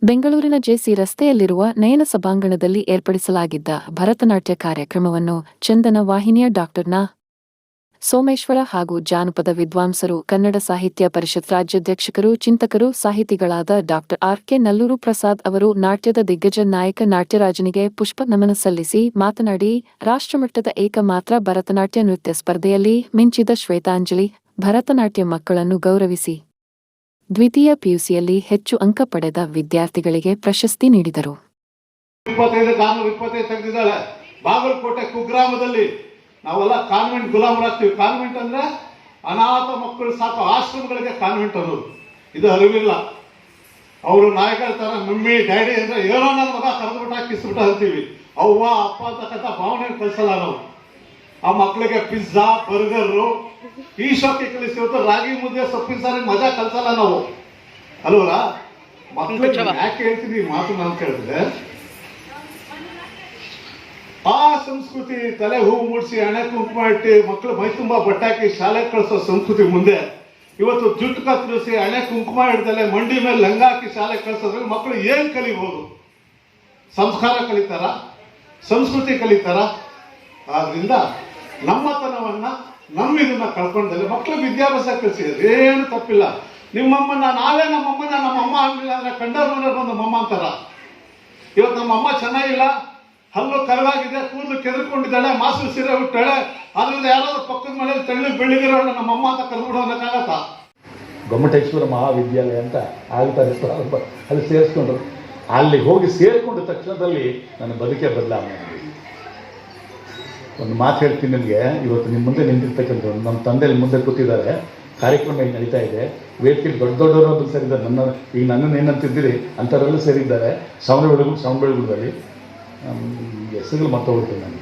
ಬೆಂಗಳೂರಿನ ಜೆಸಿ ರಸ್ತೆಯಲ್ಲಿರುವ ನಯನ ಸಭಾಂಗಣದಲ್ಲಿ ಏರ್ಪಡಿಸಲಾಗಿದ್ದ ಭರತನಾಟ್ಯ ಕಾರ್ಯಕ್ರಮವನ್ನು ಚಂದನ ವಾಹಿನಿಯ ಡಾ. ಸೋಮೇಶ್ವರ ಹಾಗೂ ಜಾನಪದ ವಿದ್ವಾಂಸರು, ಕನ್ನಡ ಸಾಹಿತ್ಯ ಪರಿಷತ್ ರಾಜ್ಯಾಧ್ಯಕ್ಷರು, ಚಿಂತಕರು, ಸಾಹಿತಿಗಳಾದ ಡಾ. ಆರ್. ಕೆ. ನಲ್ಲೂರು ಪ್ರಸಾದ್ ಅವರು ನಾಟ್ಯದ ದಿಗ್ಗಜ ನಾಯಕ ನಾಟ್ಯರಾಜನಿಗೆ ಪುಷ್ಪ ನಮನ ಸಲ್ಲಿಸಿ ಮಾತನಾಡಿ, ರಾಷ್ಟ್ರಮಟ್ಟದ ಏಕಮಾತ್ರ ಭರತನಾಟ್ಯ ನೃತ್ಯ ಸ್ಪರ್ಧೆಯಲ್ಲಿ ಮಿಂಚಿದ ಶ್ವೇತಾಂಜಲಿ ಭರತನಾಟ್ಯ ಮಕ್ಕಳನ್ನು ಗೌರವಿಸಿ ದ್ವಿತೀಯ ಪಿಯುಸಿಯಲ್ಲಿ ಹೆಚ್ಚು ಅಂಕ ಪಡೆದ ವಿದ್ಯಾರ್ಥಿಗಳಿಗೆ ಪ್ರಶಸ್ತಿ ನೀಡಿದರು. 25 ತೆಗೆದಿದ್ದಾಳೆ. ಬಾಗಲಕೋಟೆ ಕುಗ್ರಾಮದಲ್ಲಿ ನಾವೆಲ್ಲ ಕಾನ್ವೆಂಟ್ ಗುಲಾಮರಾಗ್ತೀವಿ. ಕಾನ್ವೆಂಟ್ ಅಂದ್ರೆ ಅನಾಥ ಮಕ್ಕಳು ಸಾಕು ಆಶ್ರಮಗಳಿಗೆ ಕಾನ್ವೆಂಟ್ ಅನ್ನೋದು. ಇದು ಅರಿವಿಲ್ಲ. ಅವರು ನಾಯಕರ ತರ ಮಮ್ಮಿ ಡ್ಯಾಡಿ ಅಂದ್ರೆ ಏನೋ ನನ್ನ ಮಗ ಕರೆದ್ಬಿಟ್ಟ ಕಿಸ್ಬಿಟ್ಟ ಅಂತೀವಿ. ಅವ್ವ ಅಪ್ಪ ಅಂತಕ್ಕಂಥ ಭಾವನೆ ಕಳಿಸಲ್ಲ ನಾವು. ಆ ಮಕ್ಕಳಿಗೆ ಪಿಜ್ಜಾ, ಬರ್ಗರು, ಈ ಶೋಕಿ ಕಲಿಸಿ ಇವತ್ತು ರಾಗಿ ಮುದ್ದೆ, ಸೊಪ್ಪಿನ ಸಾರಿ ಮಜಾ ಕಲ್ಸಲ್ಲ ನಾವು ಅಲ್ವರ. ಮಕ್ಕಳಿಗೆ ಯಾಕೆ ಹೇಳ್ತೀನಿ ಈ ಮಾತು ಅಂತ ಹೇಳಿದ್ರೆ, ಆ ಸಂಸ್ಕೃತಿ ತಲೆ ಹೂವು ಮೂಡಿಸಿ ಹಣೆ ಕುಂಕುಮ ಇಟ್ಟು ಮಕ್ಕಳು ಮೈ ತುಂಬಾ ಬಟ್ಟಾಕಿ ಶಾಲೆಗೆ ಕಳಿಸೋ ಸಂಸ್ಕೃತಿ ಮುಂದೆ ಇವತ್ತು ಜುಟ್ಟು ಕತ್ತರಿಸಿ ಹಣೆ ಕುಂಕುಮ ಹಿಡ್ದಲೆ ಮಂಡಿ ಮೇಲೆ ಲಂಗ ಹಾಕಿ ಶಾಲೆಗೆ ಕಳಿಸೋದ್ರಲ್ಲಿ ಮಕ್ಕಳು ಏನ್ ಕಲಿಬಹುದು? ಸಂಸ್ಕಾರ ಕಲಿತಾರ? ಸಂಸ್ಕೃತಿ ಕಲಿತಾರ? ಆದ್ರಿಂದ ನಮ್ಮತನವನ್ನ ಇದನ್ನ ಕಳ್ಕೊಂಡಲ್ಲಿ ಮಕ್ಕಳಿಗೆ ವಿದ್ಯಾಭ್ಯಾಸ ಕಲಿಸಿದ್ರೆ ಏನು ತಪ್ಪಿಲ್ಲ. ನಿಮ್ಮಮ್ಮನ ನಾವೇ ನಮ್ಮಮ್ಮ ಆಗಲಿಲ್ಲ ಅಂದ್ರೆ ಕಂಡವ್ರ ಮನೆ ಬಂದು ನಮ್ಮಮ್ಮ ಅಂತಾರ. ಇವತ್ತು ನಮ್ಮಮ್ಮ ಚೆನ್ನಾಗಿಲ್ಲ, ಹಲ್ಲು ಕರವಾಗಿದೆ, ಕೂದಲು ಕೆದರ್ಕೊಂಡಿದ್ದಾಳೆ, ಮಾಸು ಸೀರೆ ಹುಟ್ಟಾಳೆ, ಅದರಿಂದ ಯಾರಾದ್ರೂ ಪಕ್ಕದ ಮನೆಯಲ್ಲಿ ತೆಳ್ಳಿಗೆ ಬೆಳ್ಳಿಗಿರೋ ನಮ್ಮಮ್ಮ ಅಂತ ಕರ್ಬಿಡೋ ಅನ್ನಕ್ಕಾಗತ್ತ? ಗೊಮ್ಮಟೇಶ್ವರ ಮಹಾವಿದ್ಯಾಲಯ ಅಂತ ಆಗ್ತಾರೆ, ಅಲ್ಲಿ ಸೇರಿಸ್ಕೊಂಡ್ರು. ಅಲ್ಲಿ ಹೋಗಿ ಸೇರಿಕೊಂಡ ತಕ್ಷಣದಲ್ಲಿ ನನ್ನ ಬದುಕೆ ಬದಲಾವಣೆ. ಒಂದು ಮಾತು ಹೇಳ್ತೀನಿ ನಿಮಗೆ, ಇವತ್ತು ನಿಮ್ಮ ಮುಂದೆ ನಿಂತಿರ್ತಕ್ಕಂಥದ್ದು ನಮ್ಮ ತಂದೆಯಲ್ಲಿ ಮುಂದೆ ಕೂತಿದ್ದಾರೆ, ಕಾರ್ಯಕ್ರಮ ಇಲ್ಲಿ ನಡೀತಾ ಇದೆ, ವೇದಿಕೆಯಲ್ಲಿ ದೊಡ್ಡ ದೊಡ್ಡವರು ಸೇರಿದ್ದಾರೆ. ನನ್ನನ್ನು ಏನಂತಿದ್ದೀರಿ ಅಂಥವರೆಲ್ಲ ಸೇರಿದ್ದಾರೆ. ಶ್ರವಣ ಬೆಳಗುಳದಲ್ಲಿ ಹೆಸರುಗಳು ಮರ್ತೋಗ್ಬಿಡ್ತೀನಿ ನಾನು.